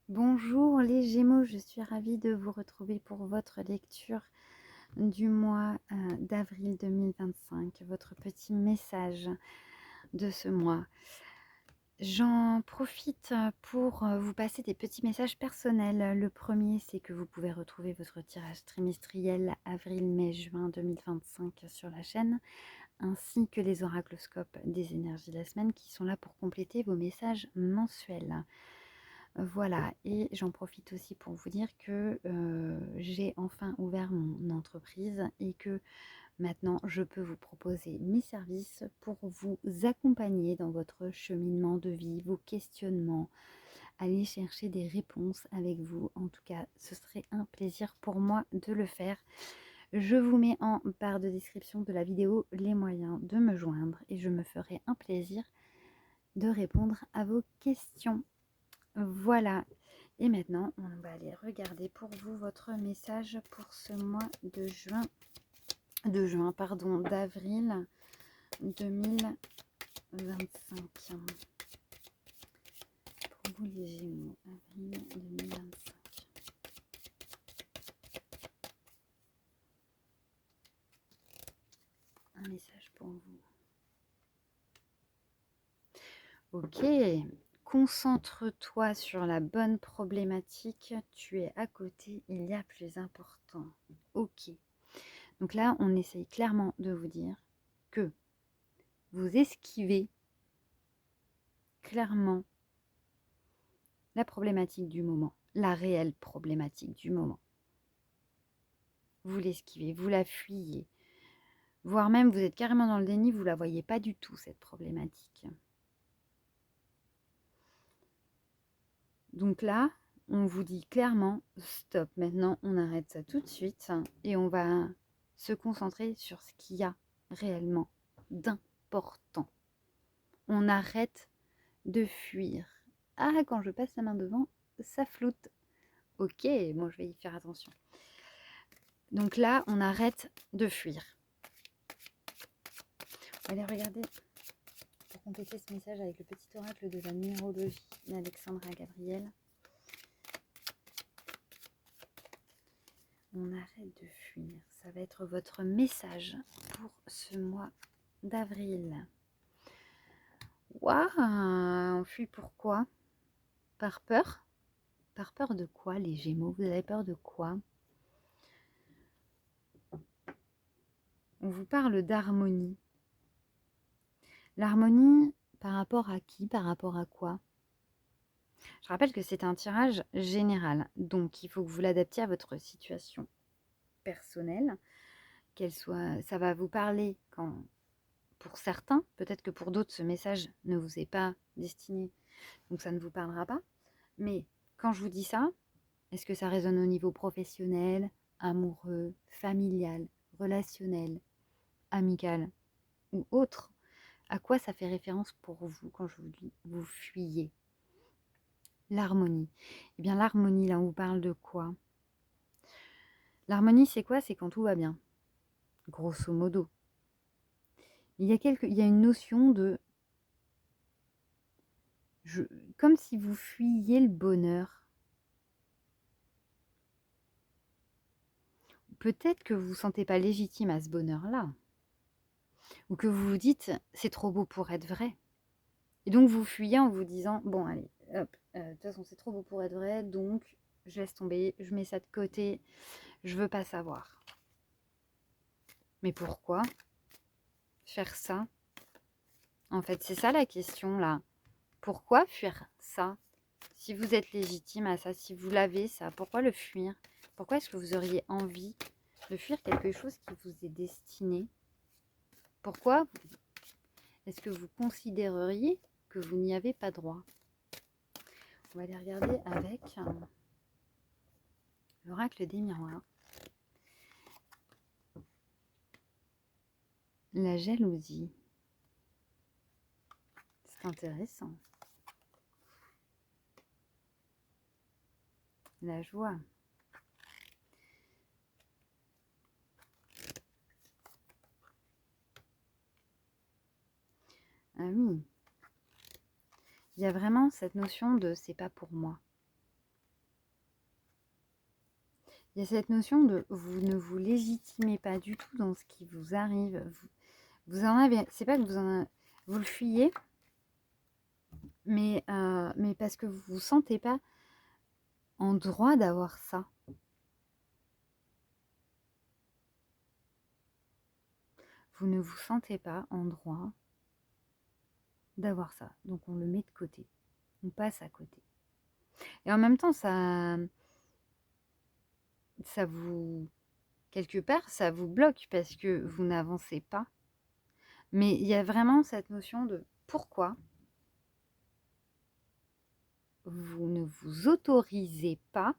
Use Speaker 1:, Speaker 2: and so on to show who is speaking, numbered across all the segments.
Speaker 1: Bonjour les Gémeaux, je suis ravie de vous retrouver pour votre lecture du mois d'avril 2025, votre petit message de ce mois. J'en profite pour vous passer des petits messages personnels. Le premier, c'est que vous pouvez retrouver votre tirage trimestriel avril, mai, juin 2025 sur la chaîne, ainsi que les oracloscopes des énergies de la semaine qui sont là pour compléter vos messages mensuels. Voilà, et j'en profite aussi pour vous dire que j'ai enfin ouvert mon entreprise et que maintenant je peux vous proposer mes services pour vous accompagner dans votre cheminement de vie, vos questionnements, aller chercher des réponses avec vous. En tout cas, ce serait un plaisir pour moi de le faire. Je vous mets en barre de description de la vidéo les moyens de me joindre et je me ferai un plaisir de répondre à vos questions. Voilà, et maintenant on va aller regarder pour vous votre message pour ce mois de d'avril 2025. Pour vous les Gémeaux, avril 2025. Un message pour vous. Ok, concentre-toi sur la bonne problématique, tu es à côté, il y a plus important. Ok, donc là on essaye clairement de vous dire que vous esquivez clairement la problématique du moment, la réelle problématique du moment. Vous l'esquivez, vous la fuyez, voire même vous êtes carrément dans le déni, vous ne la voyez pas du tout, cette problématique. Donc là, on vous dit clairement, stop, maintenant on arrête ça tout de suite et on va se concentrer sur ce qu'il y a réellement d'important. On arrête de fuir. Ah, quand je passe la main devant, ça floute. Ok, bon, je vais y faire attention. Donc là, on arrête de fuir. On va aller regarder pour compléter ce message avec le petit oracle de la numérologie d'Alexandra Gabriel. On arrête de fuir. Ça va être votre message pour ce mois d'avril. Waouh, on fuit pourquoi? Par peur? Par peur de quoi, les Gémeaux? Vous avez peur de quoi? On vous parle d'harmonie. L'harmonie par rapport à qui? Par rapport à quoi? Je rappelle que c'est un tirage général, donc il faut que vous l'adaptiez à votre situation personnelle, qu'elle soit, ça va vous parler quand, pour certains, peut-être que pour d'autres, ce message ne vous est pas destiné, donc ça ne vous parlera pas. Mais quand je vous dis ça, est-ce que ça résonne au niveau professionnel, amoureux, familial, relationnel, amical ou autre? À quoi ça fait référence pour vous quand je vous dis vous fuyez? L'harmonie. Eh bien, l'harmonie, là, on vous parle de quoi? L'harmonie, c'est quoi? C'est quand tout va bien, grosso modo. Il y a une notion de... comme si vous fuyiez le bonheur. Peut-être que vous ne vous sentez pas légitime à ce bonheur-là. Ou que vous vous dites, c'est trop beau pour être vrai. Et donc, vous fuyez en vous disant, bon, allez, hop, de toute façon, c'est trop beau pour être vrai, donc je laisse tomber, je mets ça de côté, je veux pas savoir. Mais pourquoi faire ça? En fait, c'est ça la question, là. Pourquoi fuir ça? Si vous êtes légitime à ça, si vous l'avez ça, pourquoi le fuir? Pourquoi est-ce que vous auriez envie de fuir quelque chose qui vous est destiné? Pourquoi est-ce que vous considéreriez que vous n'y avez pas droit? On va aller regarder avec l'oracle des miroirs. La jalousie. C'est intéressant. La joie. Ah oui. Il y a vraiment cette notion de c'est pas pour moi. Il y a cette notion de vous ne vous légitimez pas du tout dans ce qui vous arrive. Vous en avez, c'est pas que vous le fuyez, mais parce que vous vous sentez pas en droit d'avoir ça. Vous ne vous sentez pas en droit d'avoir ça. Donc on le met de côté. On passe à côté. Et en même temps, ça vous, quelque part, ça vous bloque parce que vous n'avancez pas. Mais il y a vraiment cette notion de pourquoi vous ne vous autorisez pas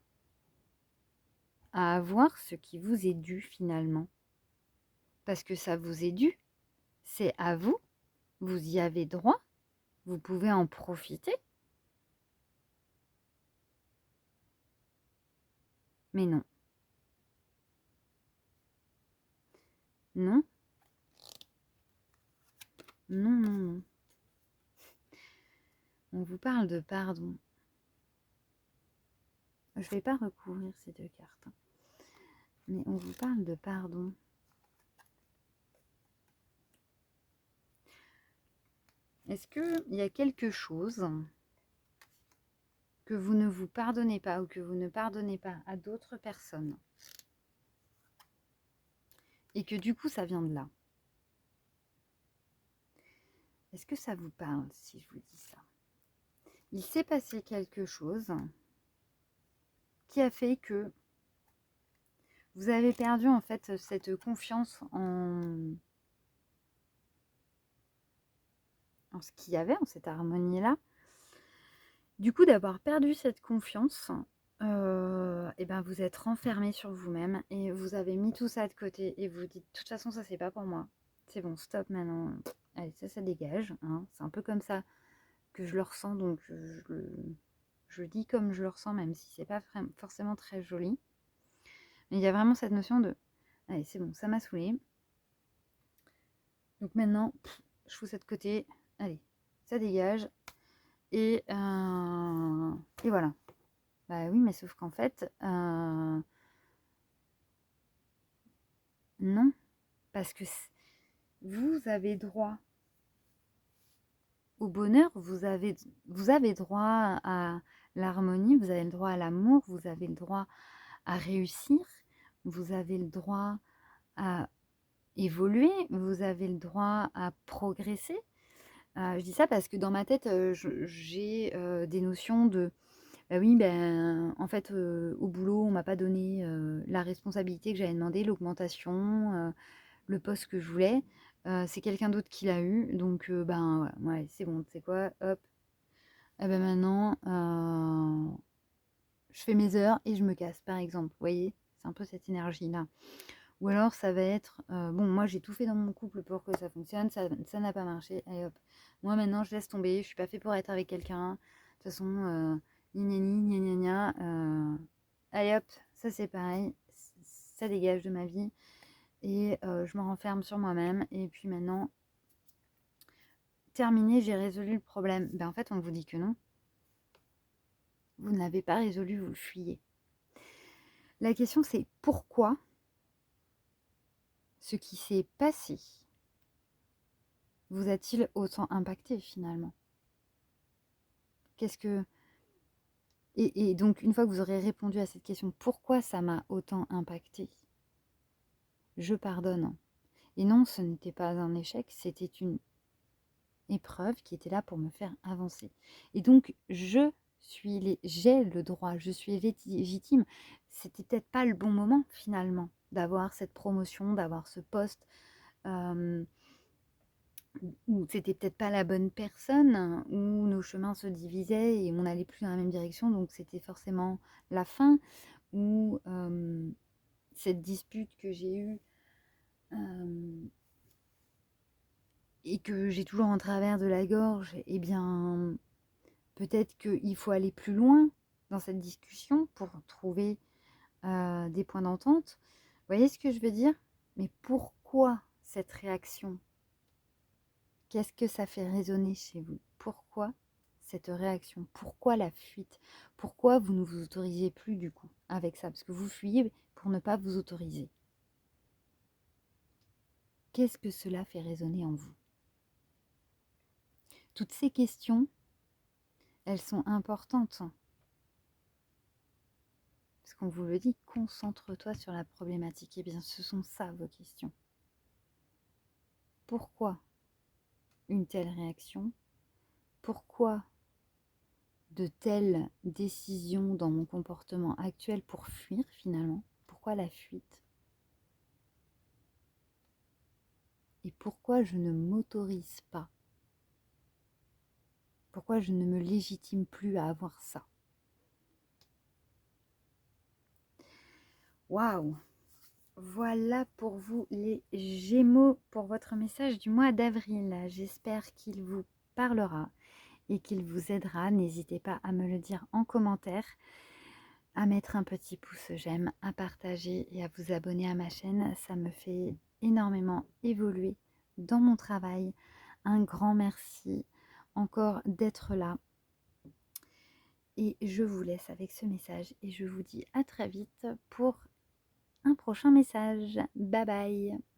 Speaker 1: à avoir ce qui vous est dû finalement. Parce que ça vous est dû. C'est à vous. Vous y avez droit. Vous pouvez en profiter. Mais non. Non. Non, non, non. On vous parle de pardon. Je ne vais pas recouvrir ces deux cartes. Mais on vous parle de pardon. Est-ce qu'il y a quelque chose que vous ne vous pardonnez pas ou que vous ne pardonnez pas à d'autres personnes et que du coup ça vient de là? Est-ce que ça vous parle si je vous dis ça? Il s'est passé quelque chose qui a fait que vous avez perdu en fait cette confiance en ce qu'il y avait, en cette harmonie-là. Du coup, d'avoir perdu cette confiance, et ben vous êtes renfermé sur vous-même et vous avez mis tout ça de côté et vous dites: «De toute façon, ça, c'est pas pour moi. C'est bon, stop maintenant. Allez, ça dégage», hein. C'est un peu comme ça que je le ressens, donc je le dis comme je le ressens, même si c'est pas forcément très joli. Mais il y a vraiment cette notion de: «Allez, c'est bon, ça m'a saoulé. Donc maintenant, je fous ça de côté. Allez, ça dégage». Et voilà. Bah oui, mais sauf qu'en fait, non. Parce que vous avez droit au bonheur, vous avez droit à l'harmonie, vous avez le droit à l'amour, vous avez le droit à réussir, vous avez le droit à évoluer, vous avez le droit à progresser. Je dis ça parce que dans ma tête, j'ai des notions de: bah oui, ben, en fait, au boulot, on m'a pas donné la responsabilité que j'avais demandé, l'augmentation, le poste que je voulais. C'est quelqu'un d'autre qui l'a eu. Donc, ben, voilà, ouais, c'est bon, tu sais quoi, hop. Et ben maintenant, je fais mes heures et je me casse, par exemple. Vous voyez, c'est un peu cette énergie-là. Ou alors, ça va être, bon, moi, j'ai tout fait dans mon couple pour que ça fonctionne, ça n'a pas marché, allez hop. Moi, maintenant, je laisse tomber, je suis pas fait pour être avec quelqu'un. De toute façon, gna gna gna gna gna, allez hop, ça c'est pareil, ça dégage de ma vie. Et je me renferme sur moi-même. Et puis maintenant, terminé, j'ai résolu le problème. Ben, en fait, on vous dit que non. Vous ne l'avez pas résolu, vous le fuyez. La question, c'est pourquoi ce qui s'est passé vous a-t-il autant impacté finalement? Qu'est-ce que... Et donc, une fois que vous aurez répondu à cette question, pourquoi ça m'a autant impacté? Je pardonne. Et non, ce n'était pas un échec, c'était une épreuve qui était là pour me faire avancer. Et donc, j'ai le droit, je suis légitime. C'était peut-être pas le bon moment finalement d'avoir cette promotion, d'avoir ce poste, ou c'était peut-être pas la bonne personne, où nos chemins se divisaient et on n'allait plus dans la même direction, donc c'était forcément la fin, ou cette dispute que j'ai eue et que j'ai toujours en travers de la gorge, eh bien, peut-être qu'il faut aller plus loin dans cette discussion pour trouver des points d'entente. Vous voyez ce que je veux dire? Mais pourquoi cette réaction? Qu'est-ce que ça fait résonner chez vous? Pourquoi cette réaction? Pourquoi la fuite? Pourquoi vous ne vous autorisez plus du coup avec ça? Parce que vous fuyez pour ne pas vous autoriser. Qu'est-ce que cela fait résonner en vous? Toutes ces questions, elles sont importantes. Parce qu'on vous le dit, concentre-toi sur la problématique. Eh bien, ce sont ça vos questions. Pourquoi une telle réaction? Pourquoi de telles décisions dans mon comportement actuel pour fuir finalement? Pourquoi la fuite? Et pourquoi je ne m'autorise pas? Pourquoi je ne me légitime plus à avoir ça? Waouh! Voilà pour vous les Gémeaux, pour votre message du mois d'avril. J'espère qu'il vous parlera et qu'il vous aidera. N'hésitez pas à me le dire en commentaire, à mettre un petit pouce j'aime, à partager et à vous abonner à ma chaîne. Ça me fait énormément évoluer dans mon travail. Un grand merci encore d'être là. Et je vous laisse avec ce message et je vous dis à très vite pour un prochain message. Bye bye!